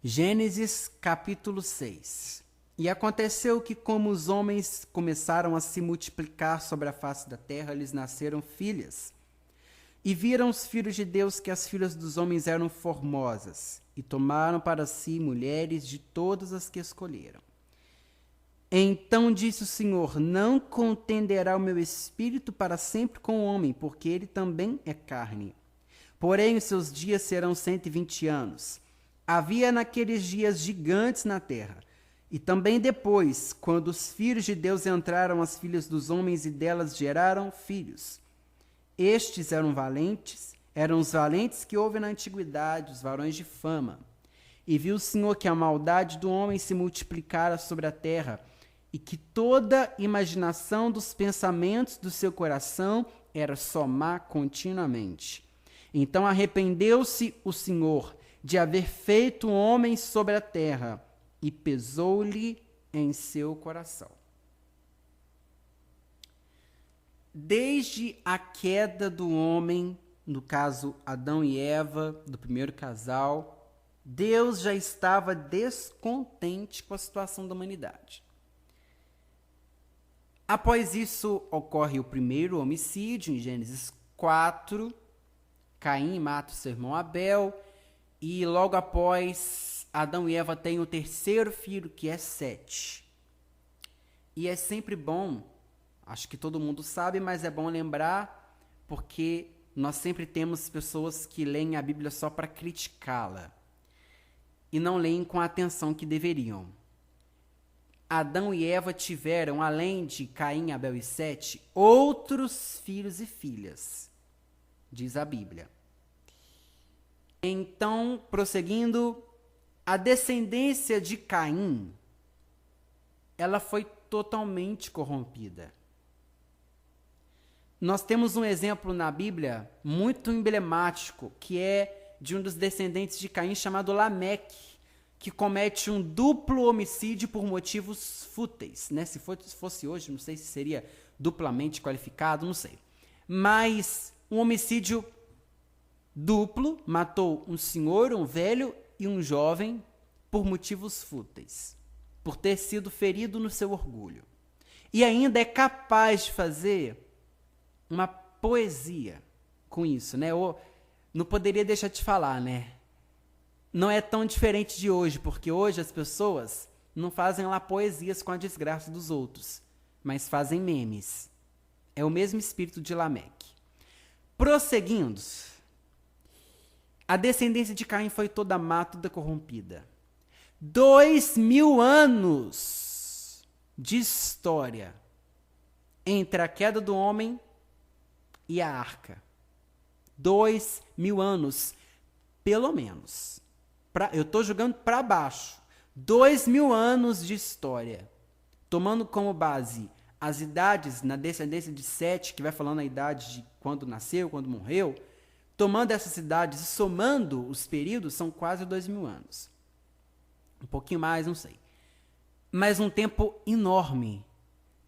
Gênesis capítulo 6. E aconteceu que, como os homens começaram a se multiplicar sobre a face da terra, lhes nasceram filhas. E viram os filhos de Deus que as filhas dos homens eram formosas, e tomaram para si mulheres de todas as que escolheram. Então disse o Senhor: não contenderá o meu espírito para sempre com o homem, porque ele também é carne. Porém, os seus dias serão 120 anos. Havia naqueles dias gigantes na terra. E também depois, quando os filhos de Deus entraram as filhas dos homens e delas geraram filhos. Estes eram os valentes que houve na antiguidade, os varões de fama. E viu o Senhor que a maldade do homem se multiplicara sobre a terra, e que toda imaginação dos pensamentos do seu coração era só má continuamente. Então arrependeu-se o Senhor de haver feito o homem sobre a terra, e pesou-lhe em seu coração. Desde a queda do homem, no caso Adão e Eva, do primeiro casal, Deus já estava descontente com a situação da humanidade. Após isso, ocorre o primeiro homicídio, em Gênesis 4. Caim mata o seu irmão Abel, e logo após, Adão e Eva têm o terceiro filho, que é Sete. E é sempre bom, acho que todo mundo sabe, mas é bom lembrar, porque nós sempre temos pessoas que leem a Bíblia só para criticá-la, e não leem com a atenção que deveriam. Adão e Eva tiveram, além de Caim, Abel e Sete, outros filhos e filhas, diz a Bíblia. Então, prosseguindo, a descendência de Caim, ela foi totalmente corrompida. Nós temos um exemplo na Bíblia muito emblemático, que é de um dos descendentes de Caim chamado Lameque, que comete um duplo homicídio por motivos fúteis, né? Se fosse hoje, não sei se seria duplamente qualificado, não sei. Mas um homicídio duplo, matou um senhor, um velho e um jovem por motivos fúteis, por ter sido ferido no seu orgulho. E ainda é capaz de fazer uma poesia com isso, né? Ou, não poderia deixar de falar, né? Não é tão diferente de hoje, porque hoje as pessoas não fazem lá poesias com a desgraça dos outros, mas fazem memes. É o mesmo espírito de Lameque. Prosseguindo, a descendência de Caim foi toda má, toda corrompida. 2000 anos de história entre a queda do homem e a arca. 2000 anos, pelo menos. Eu estou jogando para baixo. 2000 anos de história, tomando como base as idades na descendência de Sete, que vai falando a idade de quando nasceu, quando morreu, tomando essas idades e somando os períodos, são quase 2000 anos. Um pouquinho mais, não sei. Mas um tempo enorme.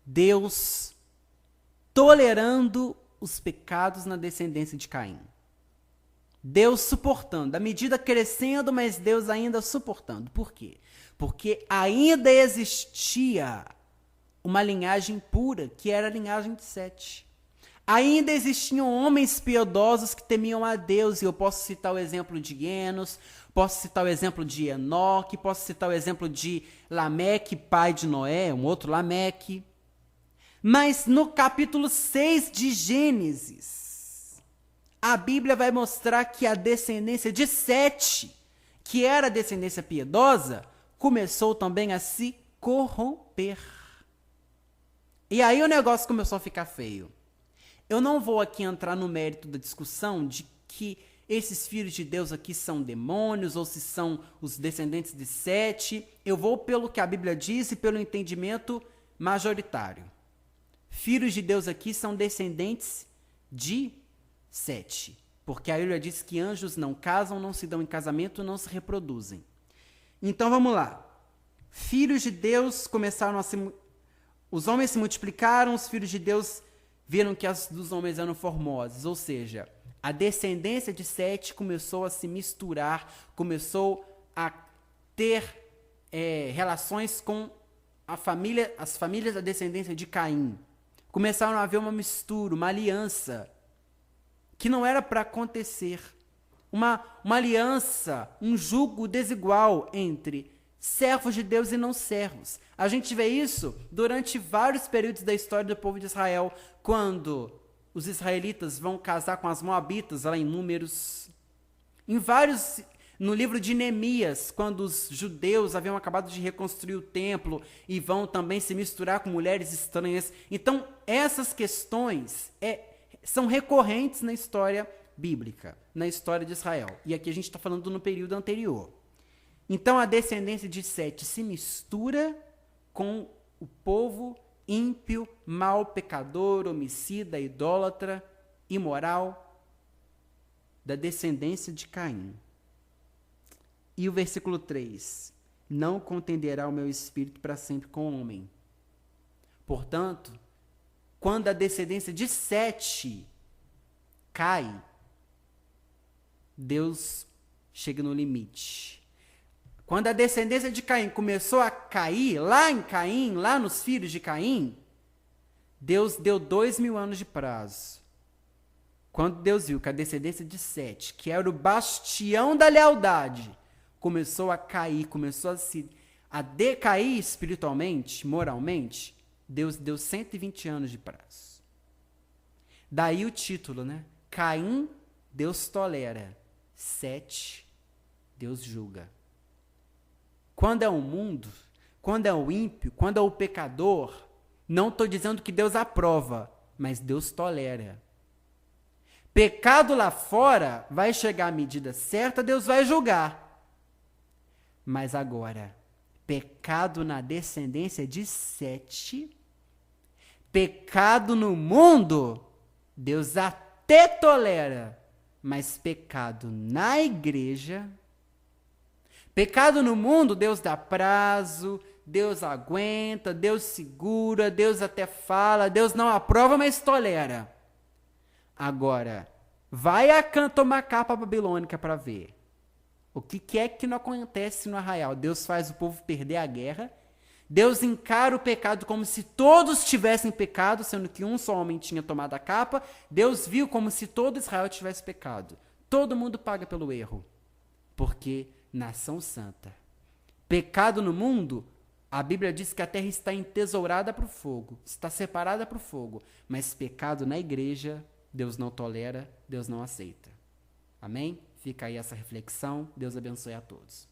Deus tolerando os pecados na descendência de Caim. Deus suportando, a medida crescendo, mas Deus ainda suportando. Por quê? Porque ainda existia uma linhagem pura, que era a linhagem de Sete. Ainda existiam homens piedosos que temiam a Deus, e eu posso citar o exemplo de Enos, posso citar o exemplo de Enoque, posso citar o exemplo de Lameque, pai de Noé, um outro Lameque. Mas no capítulo 6 de Gênesis, a Bíblia vai mostrar que a descendência de Sete, que era a descendência piedosa, começou também a se corromper. E aí o negócio começou a ficar feio. Eu não vou aqui entrar no mérito da discussão de que esses filhos de Deus aqui são demônios ou se são os descendentes de Sete. Eu vou pelo que a Bíblia diz e pelo entendimento majoritário. Filhos de Deus aqui são descendentes de Sete, porque a Bíblia diz que anjos não casam, não se dão em casamento, não se reproduzem. Então vamos lá. Filhos de Deus começaram a se... Os homens se multiplicaram, os filhos de Deus viram que as dos homens eram formosos, ou seja, a descendência de Sete começou a se misturar, começou a ter relações com as famílias da descendência de Caim. Começaram a haver uma mistura, uma aliança, que não era para acontecer. Uma aliança, um jugo desigual entre servos de Deus e não servos. A gente vê isso durante vários períodos da história do povo de Israel, quando os israelitas vão casar com as moabitas, lá em Números. No livro de Neemias, quando os judeus haviam acabado de reconstruir o templo e vão também se misturar com mulheres estranhas. Então, essas questões são recorrentes na história bíblica, na história de Israel. E aqui a gente está falando no período anterior. Então, a descendência de Sete se mistura com o povo ímpio, mau, pecador, homicida, idólatra, imoral, da descendência de Caim. E o versículo 3, não contenderá o meu espírito para sempre com o homem. Portanto, quando a descendência de Sete cai, Deus chega no limite. Quando a descendência de Caim começou a cair, lá em Caim, lá nos filhos de Caim, Deus deu 2000 anos de prazo. Quando Deus viu que a descendência de Sete, que era o bastião da lealdade, começou a cair, começou a decair espiritualmente, moralmente, Deus deu 120 anos de prazo. Daí o título, né? Caim, Deus tolera. Sete, Deus julga. Quando é o mundo, quando é o ímpio, quando é o pecador, não estou dizendo que Deus aprova, mas Deus tolera. Pecado lá fora, vai chegar à medida certa, Deus vai julgar. Mas agora, pecado na descendência de Sete, pecado no mundo, Deus até tolera, mas pecado na igreja, pecado no mundo, Deus dá prazo, Deus aguenta, Deus segura, Deus até fala, Deus não aprova, mas tolera. Agora, vai a tomar capa babilônica para ver. O que é que não acontece no arraial? Deus faz o povo perder a guerra. Deus encara o pecado como se todos tivessem pecado, sendo que um só homem tinha tomado a capa. Deus viu como se todo Israel tivesse pecado. Todo mundo paga pelo erro. Porque nação santa. Pecado no mundo, a Bíblia diz que a terra está entesourada para o fogo, está separada para o fogo. Mas pecado na igreja, Deus não tolera, Deus não aceita. Amém? Fica aí essa reflexão. Deus abençoe a todos.